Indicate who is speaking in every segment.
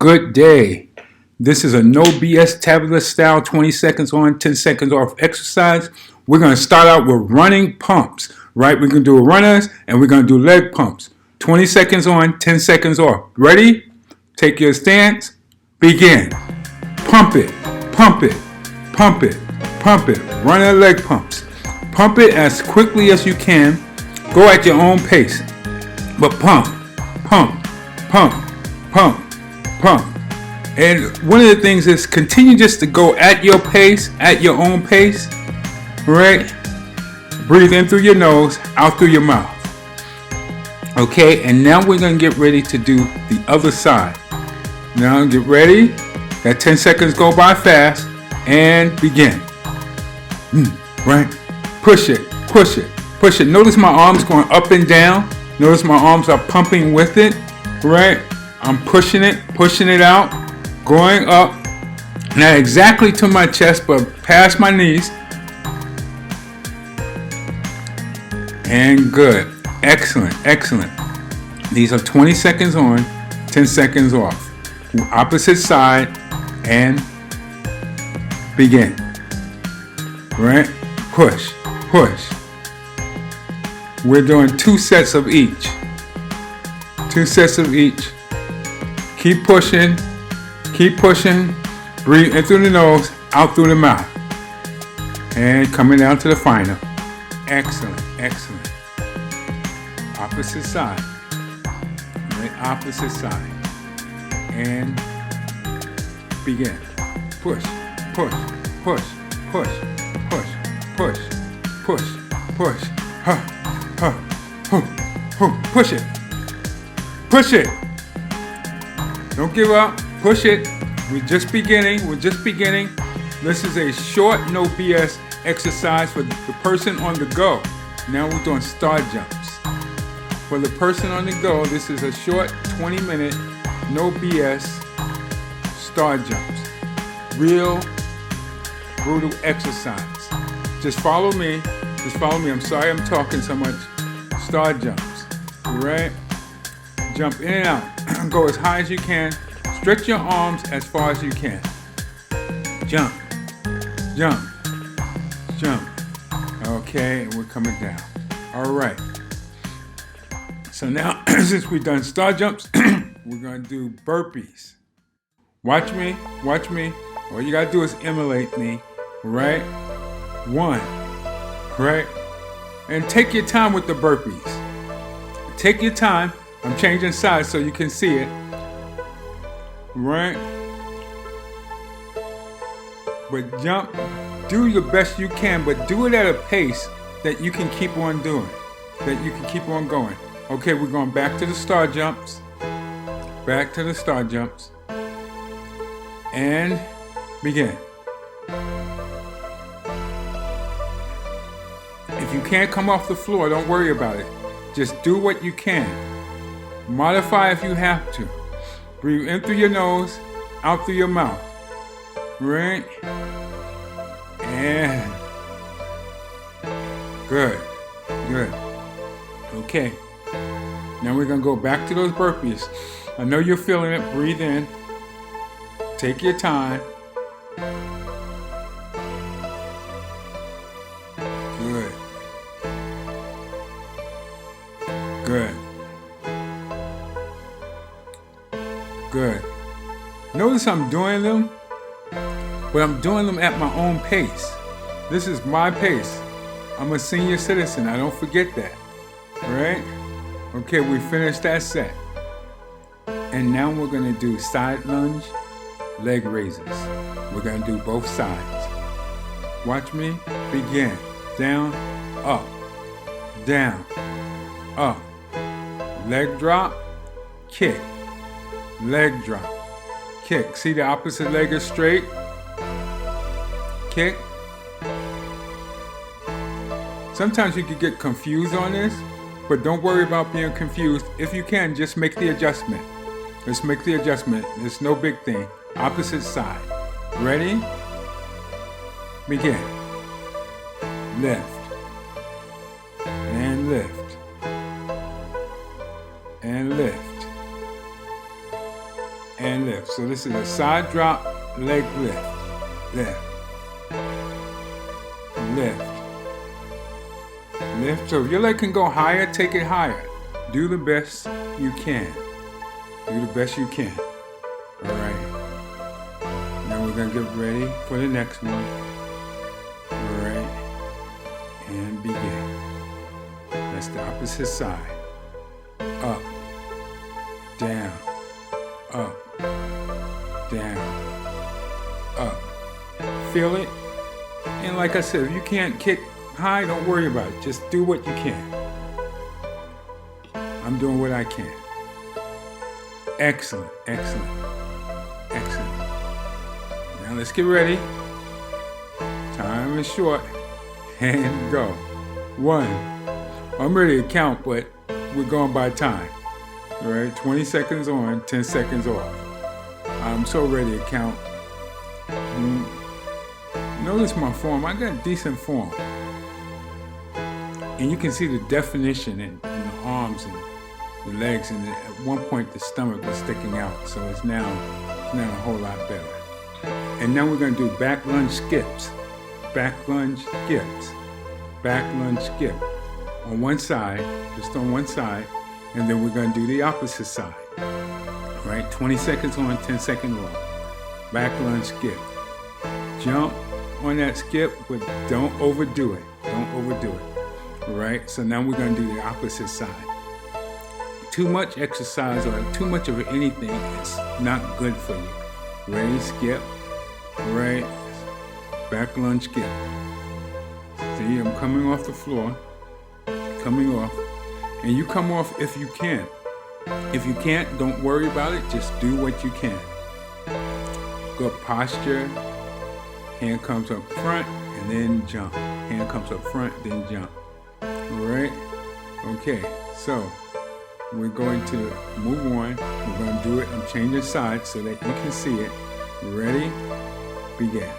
Speaker 1: Good day. This is a no BS tabular style 20 seconds on, 10 seconds off exercise. We're going to start out with running pumps, right? We're going to do runners and we're going to do leg pumps. 20 seconds on, 10 seconds off. Ready? Take your stance. Begin. Pump it, pump it, pump it, pump it. Running leg pumps. Pump it as quickly as you can. Go at your own pace. But pump, pump, pump, pump, pump. And one of the things is continue just to go at your pace, at your own pace, right? Breathe in through your nose, out through your mouth. Okay, and now we're going to get ready to do the other side. Now get ready. That 10 seconds go by fast and begin. Right? Push it, push it, push it. Notice my arms going up and down. Notice my arms are pumping with it, right? I'm pushing it out, going up, not exactly to my chest, but past my knees. And good. Excellent, excellent. These are 20 seconds on, 10 seconds off. Opposite side and begin. Right? Push, push. We're doing 2 sets of each. 2 sets of each. Keep pushing. Keep pushing. Breathe in through the nose, out through the mouth. And coming down to the final. Excellent, excellent. Opposite side. Right, opposite side. And begin. Push, push, push, push, push, push, push, push. Push it. Push it. Don't give up. Push it. We're just beginning. We're just beginning. This is a short, no BS exercise for the person on the go. Now we're doing star jumps. For the person on the go, this is a short 20-minute, no BS star jumps. Real brutal exercise. Just follow me. Just follow me. I'm sorry I'm talking so much. Star jumps. Right? Jump in and out. Go as high as you can. Stretch your arms as far as you can. Jump. Jump. Jump. Okay, and we're coming down. All right. So now, since we've done star jumps, we're going to do burpees. Watch me. Watch me. All you got to do is emulate me. Right? 1. Right? And take your time with the burpees. Take your time. I'm changing sides so you can see it. Right? But jump. Do the best you can, but do it at a pace that you can keep on doing. That you can keep on going. Okay, we're going back to the star jumps. Back to the star jumps. And begin. If you can't come off the floor, don't worry about it. Just do what you can. Modify if you have to. Breathe in through your nose, out through your mouth. Right? And good. Good. Okay. Now we're going to go back to those burpees. I know you're feeling it. Breathe in. Take your time. Good. Good. Good. Notice I'm doing them, but I'm doing them at my own pace. This is my pace. I'm a senior citizen. I don't forget that. Right? Okay, we finished that set. And now we're going to do side lunge, leg raises. We're going to do both sides. Watch me. Begin. Down, up, down, up. Leg drop, kick. Leg drop, kick. See the opposite leg is straight. Kick. Sometimes you can get confused on this, but don't worry about being confused. If you can, just make the adjustment. Let's make the adjustment. It's no big thing. Opposite side. Ready? Begin. Lift. And lift. And lift. And lift. lift. So this is a side drop, leg lift. Lift. Lift. Lift. So if your leg can go higher, take it higher. Do the best you can. Do the best you can. All right. Now we're gonna get ready for the next one. All right. And begin. That's the opposite side. Up. Down. Up. Down. Up. Feel it. And like I said, if you can't kick high, don't worry about it. Just do what you can. I'm doing what I can. Excellent, excellent, excellent. Now let's get ready. Time is short. And go. 1. I'm ready to count, but we're going by time. All right, 20 seconds on, 10 seconds off. I'm so ready to count. Notice my form. I got decent form. And you can see the definition in the arms and the legs, and at one point the stomach was sticking out, so it's now a whole lot better. And now we're going to do back lunge skips. Back lunge skips. Back lunge skip. On one side, just on one side, and then we're going to do the opposite side. Right? 20 seconds on, 10 seconds off. Back lunge skip. Jump on that skip, but don't overdo it. Don't overdo it. All right? So now we're going to do the opposite side. Too much exercise or too much of anything is not good for you. Ready, skip. Right? Back lunge skip. See, I'm coming off the floor. Coming off. And you come off if you can. If you can't, don't worry about it. Just do what you can. Good posture. Hand comes up front and then jump. Hand comes up front, then jump. All right? Okay, so we're going to move on. We're going to do it. I'm changing sides so that you can see it. Ready? Begin.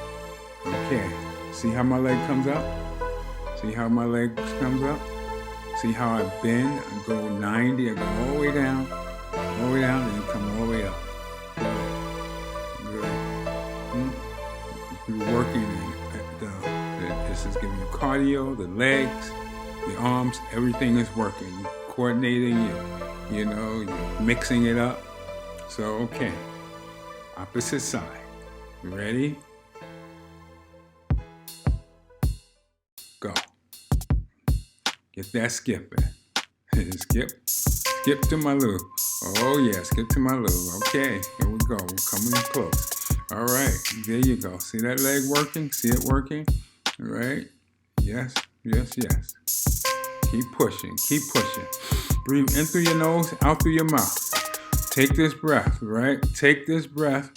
Speaker 1: Okay. See how my leg comes up? See how my leg comes up? See how I bend? I go 90, I go all the way down, and then come all the way up. Good. You're working this is giving you cardio, the legs, the arms, everything is working. You're coordinating, you're mixing it up. So, okay. Opposite side. Ready? Go. Get that skip in. Skip to my loo. Oh yeah, skip to my loo. Okay, here we go. We're coming close. All right, there you go. See that leg working? See it working? All right. Yes, yes, yes. Keep pushing, keep pushing. Breathe in through your nose, out through your mouth. Take this breath, right? Take this breath.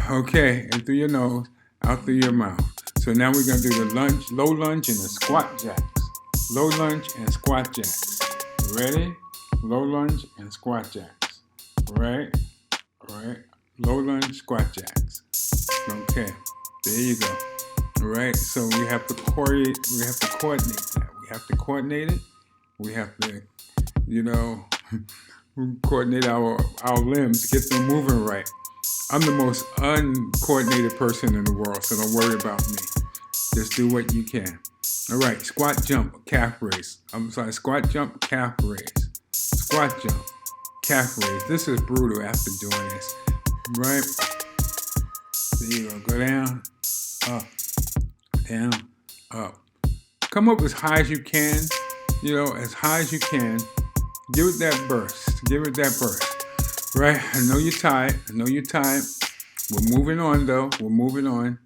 Speaker 1: Okay, in through your nose, out through your mouth. So now we're gonna do the lunge, low lunge and the squat jacks. Low lunge and squat jacks. Ready? Low lunge and squat jacks. Right? Alright. Low lunge, squat jacks. Okay. There you go. Alright. So we have to coordinate that. We have to coordinate it. We have to, coordinate our limbs, get them moving right. I'm the most uncoordinated person in the world, so don't worry about me. Just do what you can. All right, squat, jump, calf raise. Squat, jump, calf raise. Squat, jump, calf raise. This is brutal after doing this, right? There you go. Go down, up, down, up. Come up as high as you can, as high as you can. Give it that burst. Give it that burst. Right? I know you're tired. We're moving on, though. We're moving on.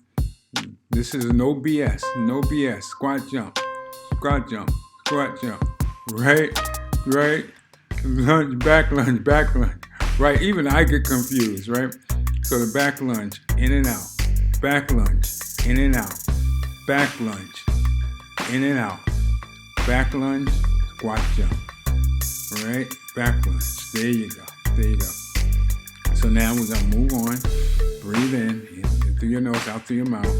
Speaker 1: This is no BS. No BS. Squat, jump. Squat, jump. Squat, jump. Right? Lunge, back lunge, back lunge. Right? Even I get confused, right? So the back lunge, in and out. Back lunge, in and out. Back lunge, in and out. Back lunge, squat, jump. Right? Back lunge. There you go. There you go. So now we're going to move on. Breathe in through your nose, out through your mouth.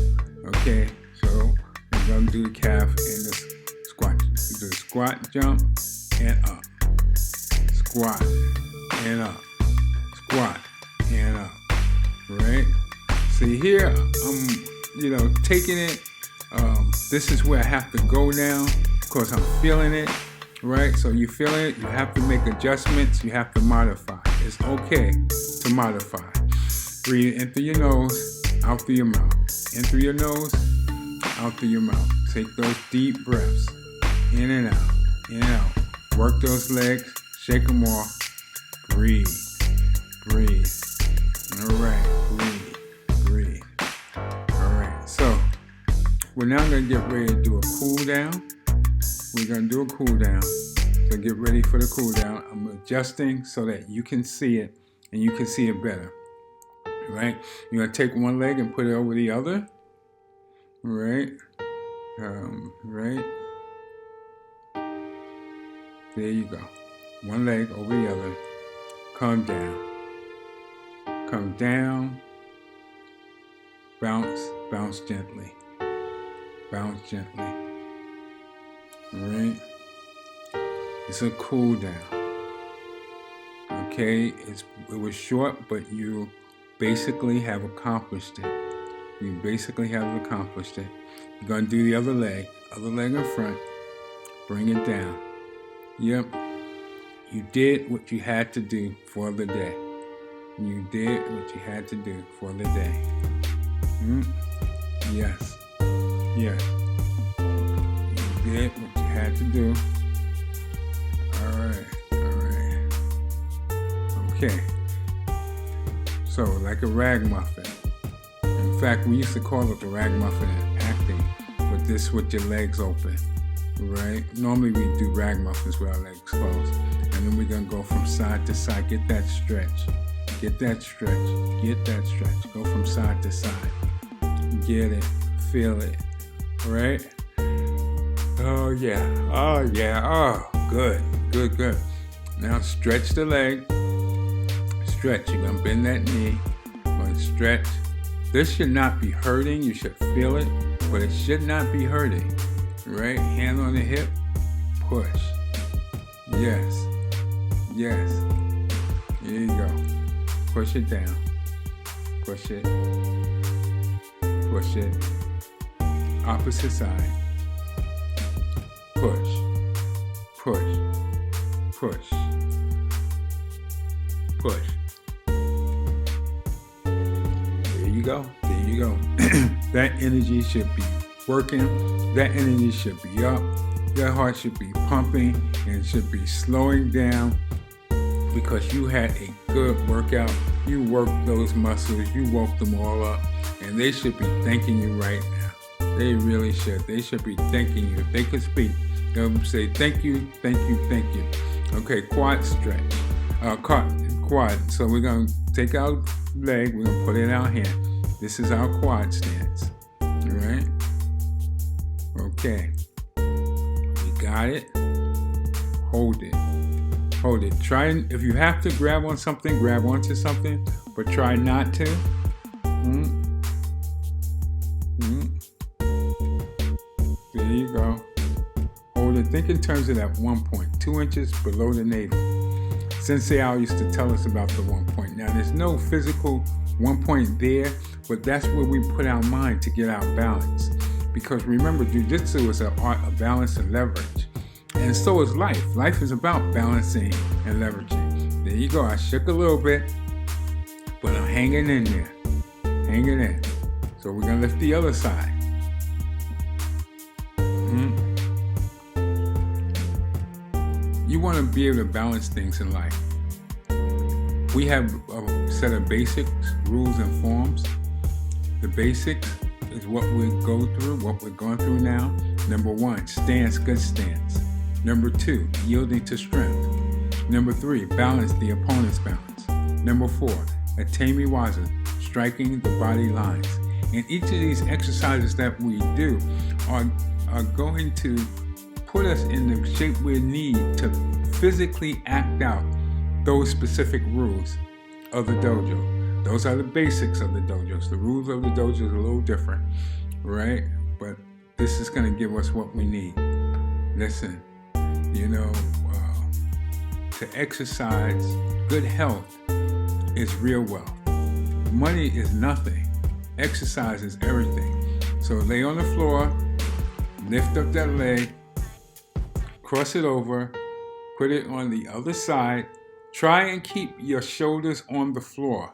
Speaker 1: Okay, so we're going to do the calf and the squat. Do the squat, jump, and up. Squat, and up. Squat, and up. See here, I'm, taking it. This is where I have to go now because I'm feeling it, right? So you feel it, you have to make adjustments, you have to modify. It's okay to modify. Breathe in through your nose, out through your mouth. In through your nose, out through your mouth. Take those deep breaths, in and out, in and out. Work those legs, shake them off. Breathe, breathe. All right, breathe, breathe. All right, so we're now gonna get ready to do a cool down. We're gonna do a cool down. So get ready for the cool down. I'm adjusting so that you can see it and you can see it better. All right, you're gonna take one leg and put it over the other. All right, right. There you go. One leg over the other. Come down. Come down. Bounce, bounce gently. Bounce gently. All right. It's a cool down. Okay, it was short, but you basically have accomplished it. You basically have accomplished it. You're gonna do the other leg in front. Bring it down. Yep. You did what you had to do for the day. You did what you had to do for the day. Yes. Yes. You did what you had to do. Alright. Alright. Okay. So, like a ragamuffin. In fact, we used to call it the ragamuffin in acting, but this with your legs open. Right? Normally we do ragamuffins with our legs closed. And then we're going to go from side to side. Get that stretch. Get that stretch. Get that stretch. Go from side to side. Get it. Feel it. Right? Oh, yeah. Oh, yeah. Oh, good. Good, good. Now stretch the leg. Stretch. You're going to bend that knee. You're going to stretch. This should not be hurting. You should feel it, but it should not be hurting. Right? Hand on the hip. Push. Yes. Yes. There you go. Push it down. Push it. Push it. Opposite side. Push. Push. Push. Push. There you go. There you go. That energy should be working. That energy should be up. Your heart should be pumping and should be slowing down because you had a good workout. You worked those muscles. You woke them all up. And they should be thanking you right now. They really should. They should be thanking you. If they could speak, they would say, thank you, thank you, thank you. Okay, quad stretch. Quad. So we're going to take our leg. We're going to put it in our hand. This is our quad stance. All right? Okay. You got it? Hold it. Hold it. Try, if you have to grab on something, grab onto something, but try not to. There you go. Hold it. Think in terms of that 1 point, 2 inches below the navel. Sensei Al used to tell us about the 1 point. Now, there's no physical 1 point there, but that's where we put our mind to get our balance. Because remember, jiu-jitsu is an art of balance and leverage. And so is life. Life is about balancing and leveraging. There you go. I shook a little bit, but I'm hanging in there. Hanging in. So we're going to lift the other side. You want to be able to balance things in life. We have a set of basics, rules, and forms. The basics is what we go through, what we're going through now. Number 1, stance, good stance. Number 2, yielding to strength. Number 3, balance the opponent's balance. Number 4, atemi waza, striking the body lines. And each of these exercises that we do are going to put us in the shape we need to physically act out those specific rules of the dojo. Those are the basics of the dojos. The rules of the dojo is a little different, right? But this is going to give us what we need. Listen, to exercise, good health is real wealth. Money is nothing Exercise is everything. So lay on the floor, lift up that leg, cross it over, put it on the other side. Try and keep your shoulders on the floor.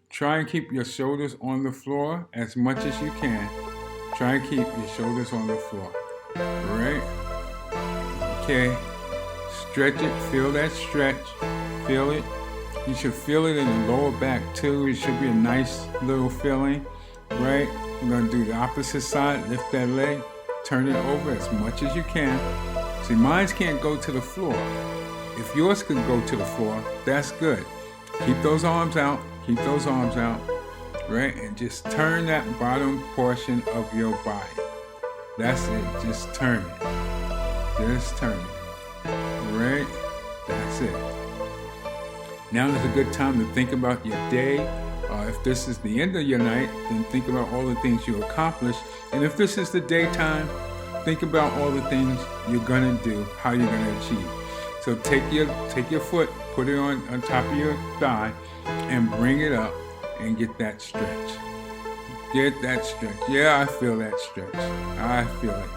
Speaker 1: Try and keep your shoulders on the floor as much as you can. Try and keep your shoulders on the floor. All right? Okay. Stretch it. Feel that stretch. Feel it. You should feel it in the lower back too. It should be a nice little feeling. Right? We're going to do the opposite side. Lift that leg. Turn it over as much as you can. See, mine can't go to the floor. If yours can go to the floor, that's good. Keep those arms out. Keep those arms out. Right? And just turn that bottom portion of your body. That's it. Just turn it. Just turn it. Right? That's it. Now is a good time to think about your day. If this is the end of your night, then think about all the things you accomplished. And if this is the daytime, think about all the things you're gonna do, how you're gonna achieve. So take your foot, put it on top of your thigh, and bring it up and get that stretch. Get that stretch. Yeah, I feel that stretch. I feel it.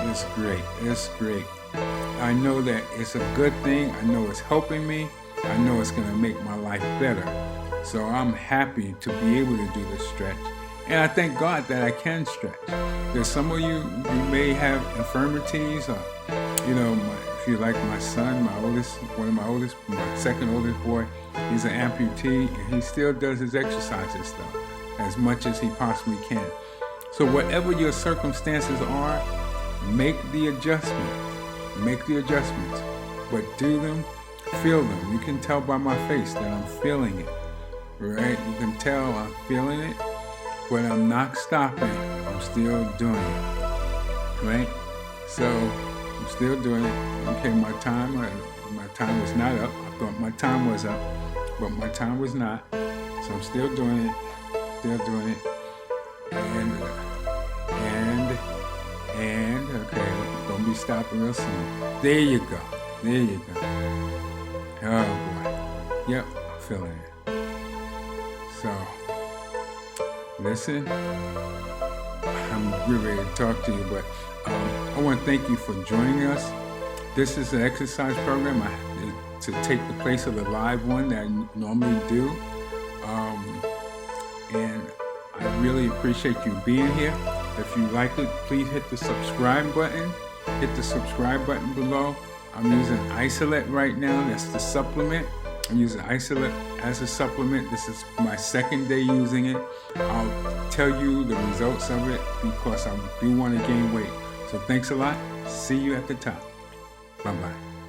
Speaker 1: It's great. It's great. I know that it's a good thing. I know it's helping me. I know it's gonna make my life better. So I'm happy to be able to do this stretch. And I thank God that I can stretch. There's some of you may have infirmities, or, if you like my son, my second oldest boy, he's an amputee, and he still does his exercises though, as much as he possibly can. So whatever your circumstances are, make the adjustments. Make the adjustments. But do them, feel them. You can tell by my face that I'm feeling it. Right? You can tell I'm feeling it, but I'm not stopping. I'm still doing it. Right? So I'm still doing it. Okay, my time was not up. I thought my time was up, but my time was not. So I'm still doing it. Still doing it. And okay, gonna be stopping real soon. There you go. There you go. Oh boy. Yep, I'm feeling it. So, listen, I'm getting ready to talk to you, but I want to thank you for joining us. This is an exercise program to take the place of the live one that I normally do. And I really appreciate you being here. If you like it, please hit the subscribe button. Hit the subscribe button below. I'm using Isolate right now. That's the supplement. I'm using Isolate as a supplement. This is my second day using it. I'll tell you the results of it because I do want to gain weight. So thanks a lot. See you at the top. Bye-bye.